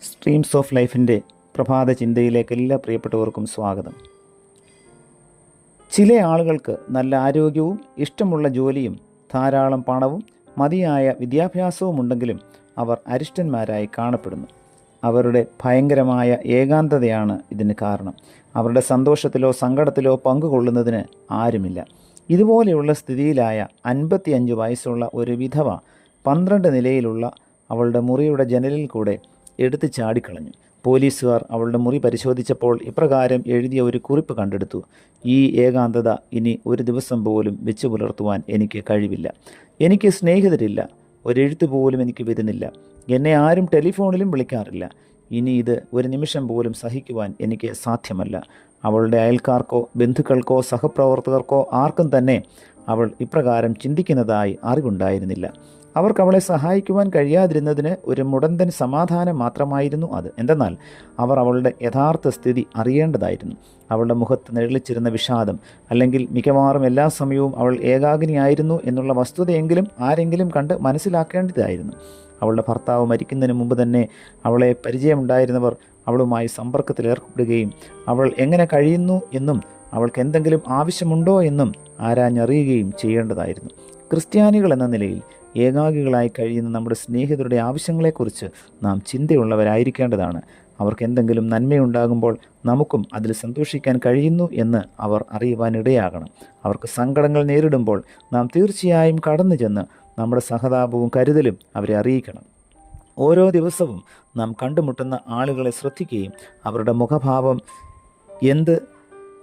Streams of ലൈഫിൻ്റെ പ്രഭാത ചിന്തയിലേക്ക് എല്ലാ പ്രിയപ്പെട്ടവർക്കും സ്വാഗതം. ചില ആളുകൾക്ക് നല്ല ആരോഗ്യവും ഇഷ്ടമുള്ള ജോലിയും ധാരാളം പണവും മതിയായ വിദ്യാഭ്യാസവും ഉണ്ടെങ്കിലും അവർ അരിഷ്ടന്മാരായി കാണപ്പെടുന്നു. അവരുടെ ഭയങ്കരമായ ഏകാന്തതയാണ് ഇതിന് കാരണം. അവരുടെ സന്തോഷത്തിലോ സങ്കടത്തിലോ പങ്കുകൊള്ളുന്നതിന് ആരുമില്ല. ഇതുപോലെയുള്ള സ്ഥിതിയിലായ 55 വയസ്സുള്ള ഒരു വിധവ 12 നിലയിലുള്ള അവളുടെ മുറിയുടെ ജനലിൽ കൂടെ എടുത്ത് ചാടിക്കളഞ്ഞു. പോലീസുകാർ അവളുടെ മുറി പരിശോധിച്ചപ്പോൾ ഇപ്രകാരം എഴുതിയ ഒരു കുറിപ്പ് കണ്ടെടുത്തു: ഈ ഏകാന്തത ഇനി ഒരു ദിവസം പോലും വെച്ചു പുലർത്തുവാൻ എനിക്ക് കഴിവില്ല. എനിക്ക് സ്നേഹിതരില്ല, ഒരെഴുത്ത് പോലും എനിക്ക് വരുന്നില്ല, എന്നെ ആരും ടെലിഫോണിലും വിളിക്കാറില്ല. ഇനി ഇത് ഒരു നിമിഷം പോലും സഹിക്കുവാൻ എനിക്ക് സാധ്യമല്ല. അവളുടെ അയൽക്കാർക്കോ ബന്ധുക്കൾക്കോ സഹപ്രവർത്തകർക്കോ ആർക്കും തന്നെ അവൾ ഇപ്രകാരം ചിന്തിക്കുന്നതായി അറിവുണ്ടായിരുന്നില്ല. അവർക്ക് അവളെ സഹായിക്കുവാൻ കഴിയാതിരുന്നതിന് ഒരു മുടന്തൻ സമാധാനം മാത്രമായിരുന്നു അത്. എന്തെന്നാൽ അവർ അവളുടെ യഥാർത്ഥ സ്ഥിതി അറിയേണ്ടതായിരുന്നു. അവളുടെ മുഖത്ത് നിഴലിച്ചിരുന്ന വിഷാദം, അല്ലെങ്കിൽ മിക്കവാറും എല്ലാ സമയവും അവൾ ഏകാഗ്നിയായിരുന്നു എന്നുള്ള വസ്തുതയെങ്കിലും ആരെങ്കിലും കണ്ട് മനസ്സിലാക്കേണ്ടതായിരുന്നു. അവളുടെ ഭർത്താവ് മരിക്കുന്നതിന് മുമ്പ് തന്നെ അവളെ പരിചയമുണ്ടായിരുന്നവർ അവളുമായി സമ്പർക്കത്തിലേർപ്പെടുകയും അവൾ എങ്ങനെ കഴിയുന്നു എന്നും അവൾക്ക് എന്തെങ്കിലും ആവശ്യമുണ്ടോ എന്നും ആരാഞ്ഞറിയുകയും ചെയ്യേണ്ടതായിരുന്നു. ക്രിസ്ത്യാനികൾ എന്ന നിലയിൽ ഏകാഗികളായി കഴിയുന്ന നമ്മുടെ സ്നേഹിതരുടെ ആവശ്യങ്ങളെക്കുറിച്ച് നാം ചിന്തയുള്ളവരായിരിക്കേണ്ടതാണ്. അവർക്ക് എന്തെങ്കിലും നന്മയുണ്ടാകുമ്പോൾ നമുക്കും അതിൽ സന്തോഷിക്കാൻ കഴിയുന്നു എന്ന് അവർ അറിയുവാനിടയാകണം. അവർക്ക് സങ്കടങ്ങൾ നേരിടുമ്പോൾ നാം തീർച്ചയായും കടന്നു ചെന്ന് നമ്മുടെ സഹതാപവും കരുതലും അവരെ അറിയിക്കണം. ഓരോ ദിവസവും നാം കണ്ടുമുട്ടുന്ന ആളുകളെ ശ്രദ്ധിക്കുകയും അവരുടെ മുഖഭാവം എന്ത്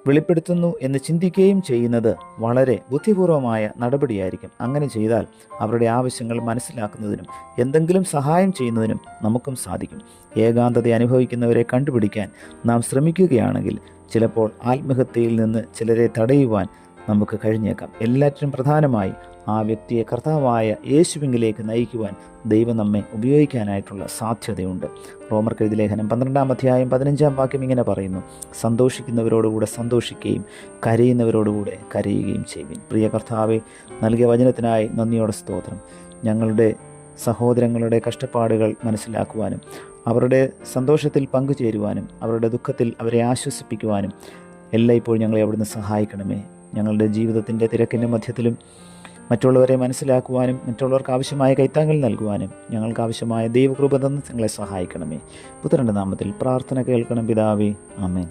വെളിപ്പെടുത്തുന്നു എന്ന് ചിന്തിക്കുകയും ചെയ്യുന്നത് വളരെ ബുദ്ധിപൂർവമായ നടപടിയായിരിക്കും. അങ്ങനെ ചെയ്താൽ അവരുടെ ആവശ്യങ്ങൾ മനസ്സിലാക്കുന്നതിനും എന്തെങ്കിലും സഹായം ചെയ്യുന്നതിനും നമുക്കും സാധിക്കും. ഏകാന്തത അനുഭവിക്കുന്നവരെ കണ്ടുപിടിക്കാൻ നാം ശ്രമിക്കുകയാണെങ്കിൽ ചിലപ്പോൾ ആത്മഹത്യയിൽ നിന്ന് ചിലരെ തടയുവാൻ നമുക്ക് കഴിഞ്ഞേക്കാം. എല്ലാറ്റിനും പ്രധാനമായി ആ വ്യക്തിയെ കർത്താവായ യേശുവിങ്കിലേക്ക് നയിക്കുവാൻ ദൈവം നമ്മെ ഉപയോഗിക്കാനായിട്ടുള്ള സാധ്യതയുണ്ട്. റോമർക്കെഴുതിയ ലേഖനം 12-ാം അധ്യായം 15-ാം വാക്യം ഇങ്ങനെ പറയുന്നു: സന്തോഷിക്കുന്നവരോടുകൂടെ സന്തോഷിക്കുകയും കരയുന്നവരോടുകൂടെ കരയുകയും ചെയ്യുവിൻ. പ്രിയ കർത്താവെ, നൽകിയ വചനത്തിനായി നന്ദിയോടെ സ്തോത്രം. ഞങ്ങളുടെ സഹോദരങ്ങളുടെ കഷ്ടപ്പാടുകൾ മനസ്സിലാക്കുവാനും അവരുടെ സന്തോഷത്തിൽ പങ്കുചേരുവാനും അവരുടെ ദുഃഖത്തിൽ അവരെ ആശ്വസിപ്പിക്കുവാനും എല്ലായ്പ്പോഴും ഞങ്ങളെ അവിടുന്ന് സഹായിക്കണമേ. ഞങ്ങളുടെ ജീവിതത്തിൻ്റെ തിരക്കിൻ്റെ മധ്യത്തിലും മറ്റുള്ളവരെ മനസ്സിലാക്കുവാനും മറ്റുള്ളവർക്ക് ആവശ്യമായ കൈത്താങ്ങൽ നൽകുവാനും ഞങ്ങൾക്ക് ആവശ്യമായ ദൈവകൃപ തന്ന് ഞങ്ങളെ സഹായിക്കണമേ. പുത്രൻ്റെ നാമത്തിൽ പ്രാർത്ഥന കേൾക്കണം പിതാവേ, ആമേൻ.